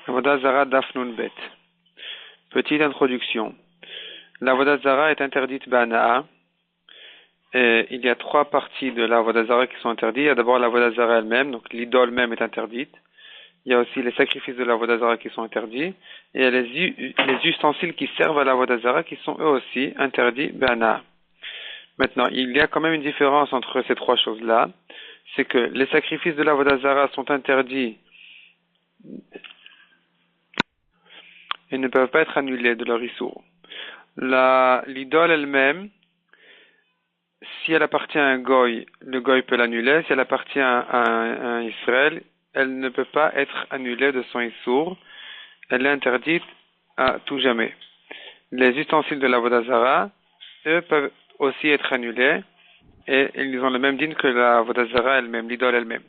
Avodah Zara Daf Nun Bet. Petite introduction. L'Avodah Zara est interdite Bana'a. Et il y a trois parties de l'Avodah Zara qui sont interdites. Il y a d'abord l'Avodah Zara elle-même, donc l'idole même est interdite. Il y a aussi les sacrifices de l'Avodah Zara qui sont interdits. Et il y a les ustensiles qui servent à l'Avodah Zara qui sont eux aussi interdits Bana'a. Maintenant, il y a quand même une différence entre ces trois choses-là. C'est que les sacrifices de l'Avodah Zara sont interdits et ne peuvent pas être annulés de leur issour. L'idole elle-même, si elle appartient à un goy, le goy peut l'annuler. Si elle appartient à un Israël, elle ne peut pas être annulée de son issour. Elle est interdite à tout jamais. Les ustensiles de l'Avodah Zara, eux, peuvent aussi être annulés et ils ont le même din que l'Avodah Zara elle-même, l'idole elle-même.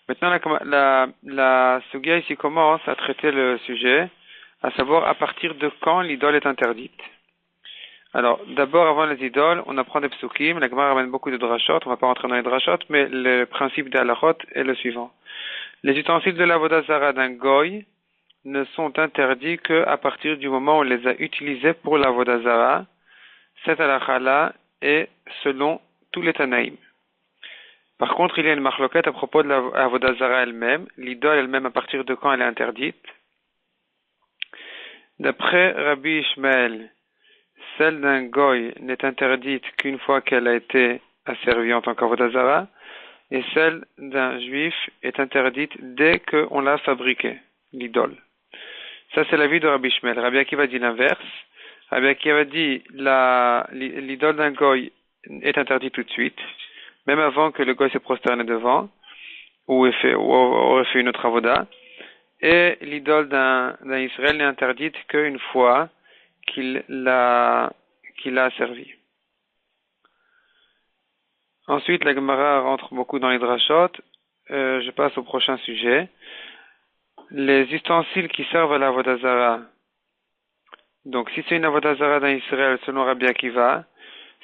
Maintenant, la Sugya ici commence à traiter le sujet, à savoir à partir de quand l'idole est interdite. Alors, d'abord, avant les idoles, on apprend des psukim. La Gemara ramène beaucoup de drashot. On ne va pas rentrer dans les drashot, mais le principe d'Halachot est le suivant. Les ustensiles de l'Avodah Zara d'un goy ne sont interdits qu'à partir du moment où on les a utilisés pour l'Avodah Zara. Cette halakha-là est selon tous les Tanaïm. Par contre, il y a une marloquette à propos de l'Avodah Zara elle-même. L'idole elle-même, à partir de quand elle est interdite. D'après Rabbi Ishmael, celle d'un goy n'est interdite qu'une fois qu'elle a été asservie en tant qu'Avodah Zara, et celle d'un juif est interdite dès qu'on l'a fabriquée, l'idole. Ça, c'est l'avis de Rabbi Ishmael. Rabbi Akiva dit l'inverse. Rabbi Akiva dit l'idole d'un goy est interdite tout de suite, même avant que le goy se prosterne devant, ou aurait fait une autre avoda. Et l'idole d'un Israël n'est interdite qu'une fois qu'il l'a servi. Ensuite, la Gemara rentre beaucoup dans les drashot. Je passe au prochain sujet. Les ustensiles qui servent à l'Avodah Zara. Donc, si c'est une Avodah Zara d'un Israël, selon Rabbi Akiva,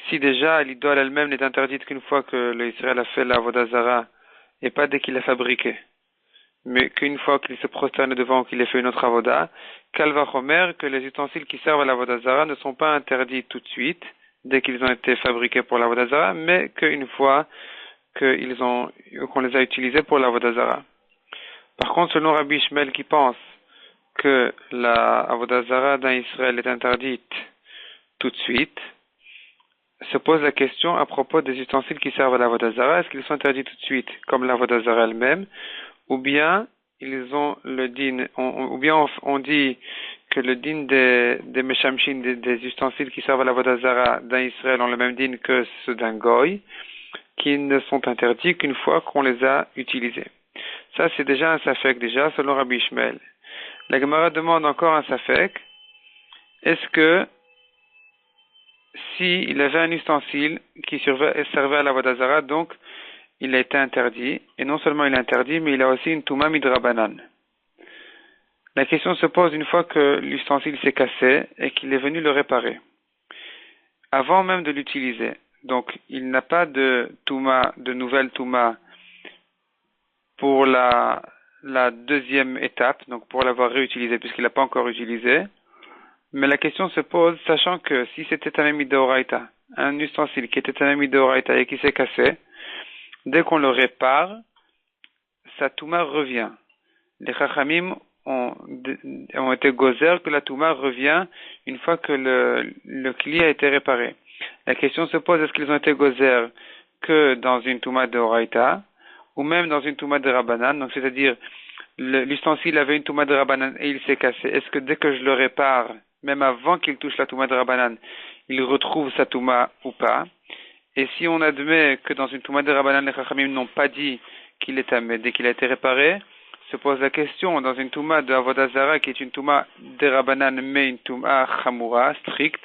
si déjà l'idole elle-même n'est interdite qu'une fois que l'Israël a fait l'Avodah Zara, et pas dès qu'il l'a fabriquée, mais qu'une fois qu'il se prosterne devant ou qu'il ait fait une autre avoda, Kalva Chomer, que les ustensiles qui servent à l'avoda zara ne sont pas interdits tout de suite, dès qu'ils ont été fabriqués pour l'avoda zara, mais qu'une fois qu'on les a utilisés pour l'avoda zara. Par contre, selon Rabbi Ishmael qui pense que la avoda zara d'un Israël est interdite tout de suite, se pose la question à propos des ustensiles qui servent à l'avoda zara, est-ce qu'ils sont interdits tout de suite, comme l'avoda zara elle-même, ou bien ils ont le din, ou bien on dit que le din des meshamshin, des ustensiles qui servent à l'avodah zara d'un Israël ont le même din que ceux d'un goy, qui ne sont interdits qu'une fois qu'on les a utilisés. Ça, c'est déjà un safek, déjà, selon Rabbi Ishmael. La Gemara demande encore un safek. Est-ce que si il avait un ustensile qui servait à l'avodah zara, donc il a été interdit, et non seulement il est interdit, mais il a aussi une touma midrabanan. La question se pose une fois que l'ustensile s'est cassé et qu'il est venu le réparer. Avant même de l'utiliser, donc il n'a pas de touma, de nouvelle touma pour la deuxième étape, donc pour l'avoir réutilisé, puisqu'il n'a pas encore utilisé. Mais la question se pose, sachant que si c'était un ami d'Oraita, un ustensile qui était un ami d'Oraita et qui s'est cassé, dès qu'on le répare, sa touma revient. Les chachamim ont été gozer que la touma revient une fois que le kli a été réparé. La question se pose, est-ce qu'ils ont été gozer que dans une touma de Horaïta ou même dans une touma de Rabbanan, donc c'est-à-dire l'ustensile avait une touma de Rabbanan et il s'est cassé. Est-ce que dès que je le répare, même avant qu'il touche la touma de Rabbanan, il retrouve sa touma ou pas? Et si on admet que dans une touma de Rabbanan, les chachamim n'ont pas dit qu'il est tamé dès qu'il a été réparé, se pose la question, dans une touma de Avodah Zara, qui est une touma de Rabbanan, mais une touma chamura, stricte,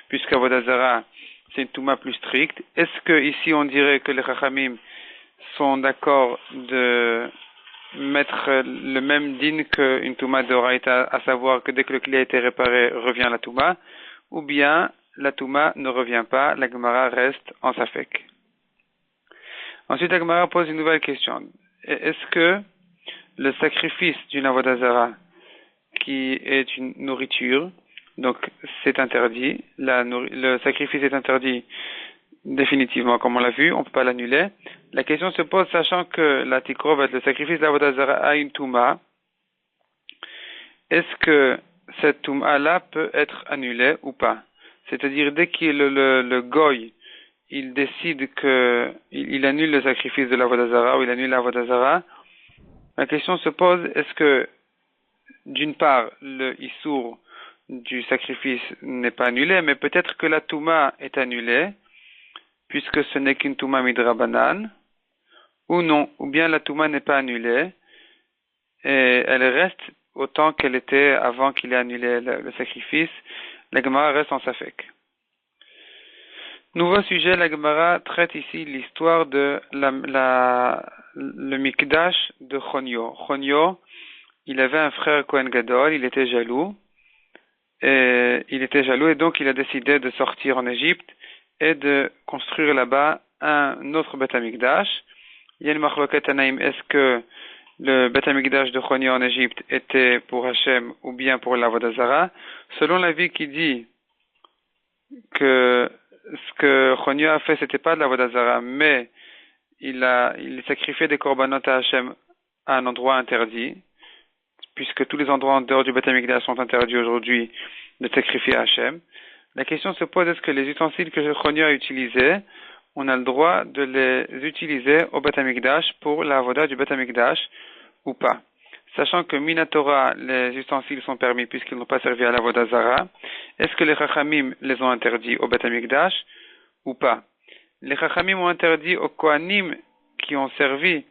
puisque Avodah Zara, c'est une touma plus stricte, est-ce que ici on dirait que les chachamim sont d'accord de mettre le même din qu'une touma de Horaïta, à savoir que dès que le kli a été réparé, revient la touma, ou bien la touma ne revient pas, la Gemara reste en safek. Ensuite, la Gemara pose une nouvelle question. Est-ce que le sacrifice d'une avodah zara qui est une nourriture, donc c'est interdit. Le sacrifice est interdit définitivement, comme on l'a vu, on ne peut pas l'annuler. La question se pose, sachant que la tikrovat, le sacrifice de la Avodah Zara, a une touma, est-ce que cette touma-là peut être annulée ou pas? C'est-à-dire, dès que le goy, il décide que il annule le sacrifice de la Avodah Zara ou il annule la Avodah Zara, la question se pose, est-ce que, d'une part, le issour du sacrifice n'est pas annulé, mais peut-être que la touma est annulée, puisque ce n'est qu'une touma midrabanan, ou non, ou bien la touma n'est pas annulée, et elle reste autant qu'elle était avant qu'il ait annulé le sacrifice. La Gemara reste en safek. Nouveau sujet, la Gemara traite ici l'histoire de le Mikdash de Chonio. Chonio, il avait un frère Kohen Gadol, il était jaloux, et donc il a décidé de sortir en Égypte et de construire là-bas un autre Beth Amikdash. Il y a une machloket tanaïm, est-ce que le Beth Amikdash de Chonio en Égypte était pour Hachem ou bien pour l'Avodah Zara? Selon l'avis qui dit que ce que Chonio a fait, c'était pas de l'Avodah Zara, mais il sacrifiait des korbanot à Hachem à un endroit interdit, puisque tous les endroits en dehors du Beth Amikdash sont interdits aujourd'hui de sacrifier à Hachem. La question se pose, est-ce que les ustensiles que Chonio a utilisés, on a le droit de les utiliser au Beth Amikdash pour la avoda du Beth Amikdash ou pas? Sachant que Minatora, les ustensiles sont permis puisqu'ils n'ont pas servi à la avoda zara, est-ce que les Chachamim les ont interdits au Beth Amikdash ou pas? Les Chachamim ont interdit aux Kohanim qui ont servi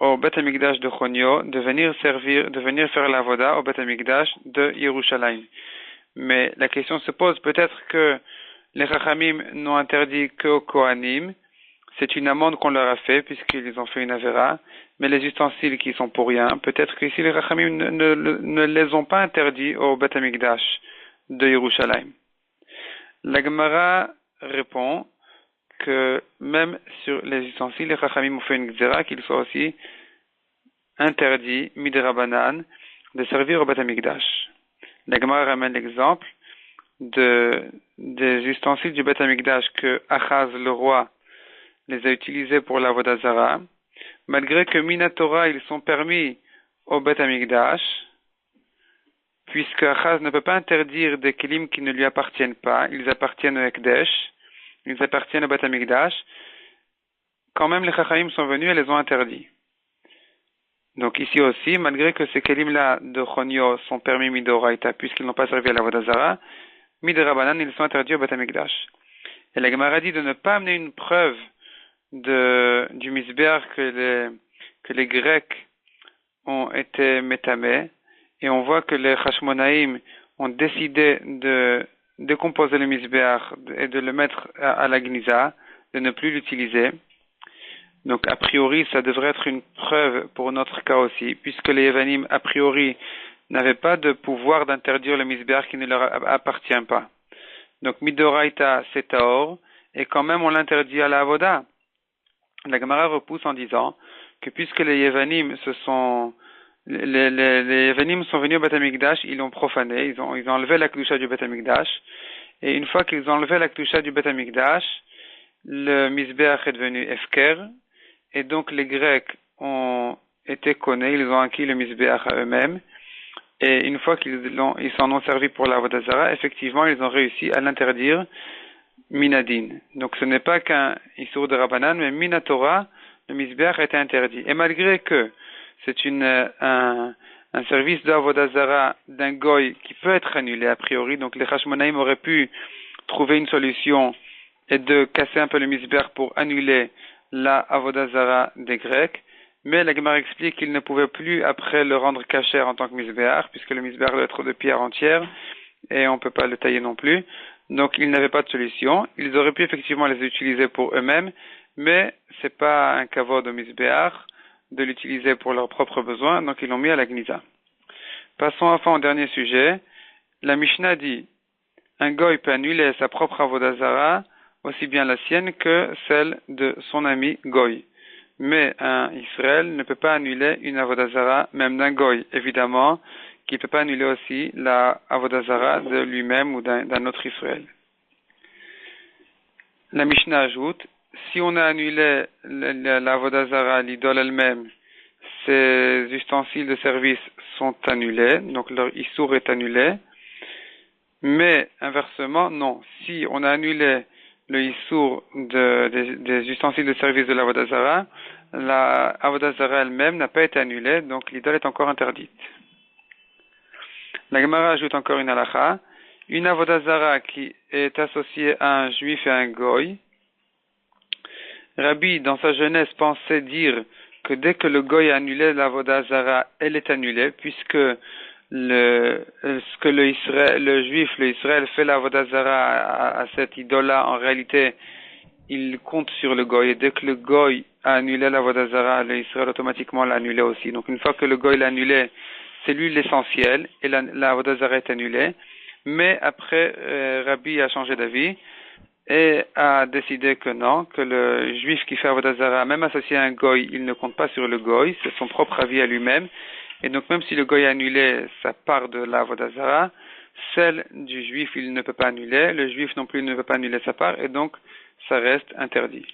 au Beth Amikdash de Chonio de venir faire la avoda au Beth Amikdash de Yerushalayim. Mais la question se pose, peut-être que les Chachamim n'ont interdit qu'aux Kohanim. C'est une amende qu'on leur a fait, puisqu'ils ont fait une avéra. Mais les ustensiles qui sont pour rien, peut-être que ici les Chachamim ne les ont pas interdits au Beth Amikdash de Yerushalayim. La Gemara répond que même sur les ustensiles, les Chachamim ont fait une gzera qu'ils soient aussi interdits, midrabanan, de servir au Beth Amikdash. La Gemara ramène l'exemple des ustensiles du Beth Amikdash que Achaz, le roi, les a utilisés pour la Avodah Zara, malgré que Minatora, ils sont permis au Beth Amikdash, puisque Achaz ne peut pas interdire des kelim qui ne lui appartiennent pas, ils appartiennent au Ekdesh, ils appartiennent au Beth Amikdash, quand même les Chachamim sont venus et les ont interdits. Donc ici aussi, malgré que ces kelim-là de Chonio sont permis midoraita, puisqu'ils n'ont pas servi à la Avodah Zara, midrabanan, ils sont interdits au Beth Amikdash. Et la Gemara dit de ne pas amener une preuve du misbéach que les Grecs ont été métamés, et on voit que les Hashmonaïm ont décidé de décomposer le misbéach et de le mettre à la Gniza, de ne plus l'utiliser. Donc, a priori, ça devrait être une preuve pour notre cas aussi, puisque les Yevanim, a priori, n'avaient pas de pouvoir d'interdire le misbéach qui ne leur appartient pas. Donc, midoraita, c'est taor, et quand même on l'interdit à la avoda. La Gemara repousse en disant que puisque les Yevanim les Yevanim sont venus au Beth Amikdash, ils l'ont profané, ils ont enlevé la Kedusha du Beth Amikdash, et une fois qu'ils ont enlevé la Kedusha du Beth Amikdash, le misbéach est devenu efker, et donc les Grecs ont été connus, ils ont acquis le misbéach à eux-mêmes, et une fois qu'ils s'en ont servi pour la Avodah Zara, effectivement, ils ont réussi à l'interdire minadin. Donc ce n'est pas qu'un issour de Rabbanan, mais minatora, le misbéach a été interdit. Et malgré que c'est un service d'Avodah Zara d'un goy qui peut être annulé a priori, donc les Hashmonaïm auraient pu trouver une solution et de casser un peu le misbéach pour annuler la Avodah Zara des Grecs, mais la Gemara explique qu'ils ne pouvaient plus après le rendre kasher en tant que misbéach, puisque le misbéach doit être de pierre entière, et on ne peut pas le tailler non plus. Donc ils n'avaient pas de solution. Ils auraient pu effectivement les utiliser pour eux-mêmes, mais c'est pas un kavod au misbéach de l'utiliser pour leurs propres besoins, donc ils l'ont mis à la Gniza. Passons enfin au dernier sujet. La Mishnah dit, un goy peut annuler sa propre Avodah Zara, aussi bien la sienne que celle de son ami goy. Mais un Israël ne peut pas annuler une Avodah Zara, même d'un goy, évidemment, qu'il ne peut pas annuler aussi la Avodah Zarah de lui-même ou d'un autre Israël. La Mishnah ajoute, si on a annulé la Avodah Zarah, l'idole elle-même, ses ustensiles de service sont annulés, donc leur issour est annulé, mais inversement, non. Si on a annulé le issour des ustensiles de service de l'Avodah Zarah, la Avodah Zarah elle-même n'a pas été annulée, donc l'idole est encore interdite. La Gemara ajoute encore une halakha. Une Avodah Zarah qui est associée à un juif et à un goy. Rabbi, dans sa jeunesse, pensait dire que dès que le goy a annulé l'Avodah Zarah, elle est annulée, puisque ce que le juif, le Israël fait l'Avodah Zarah à cette idole-là, en réalité, il compte sur le goy. Et dès que le goy a annulé l'Avodah Zarah, le Israël automatiquement l'a annulé aussi. Donc une fois que le goy l'a annulé, c'est lui l'essentiel, et la Avodah Zarah est annulée. Mais après, Rabbi a changé d'avis et a décidé que non, que le juif qui fait Avodah Zarah, même associé à un goy, il ne compte pas sur le goy, c'est son propre avis à lui-même. Et donc même si le goy a annulé sa part de la Avodah Zarah, celle du juif il ne peut pas annuler, le juif non plus ne peut pas annuler sa part, et donc ça reste interdit.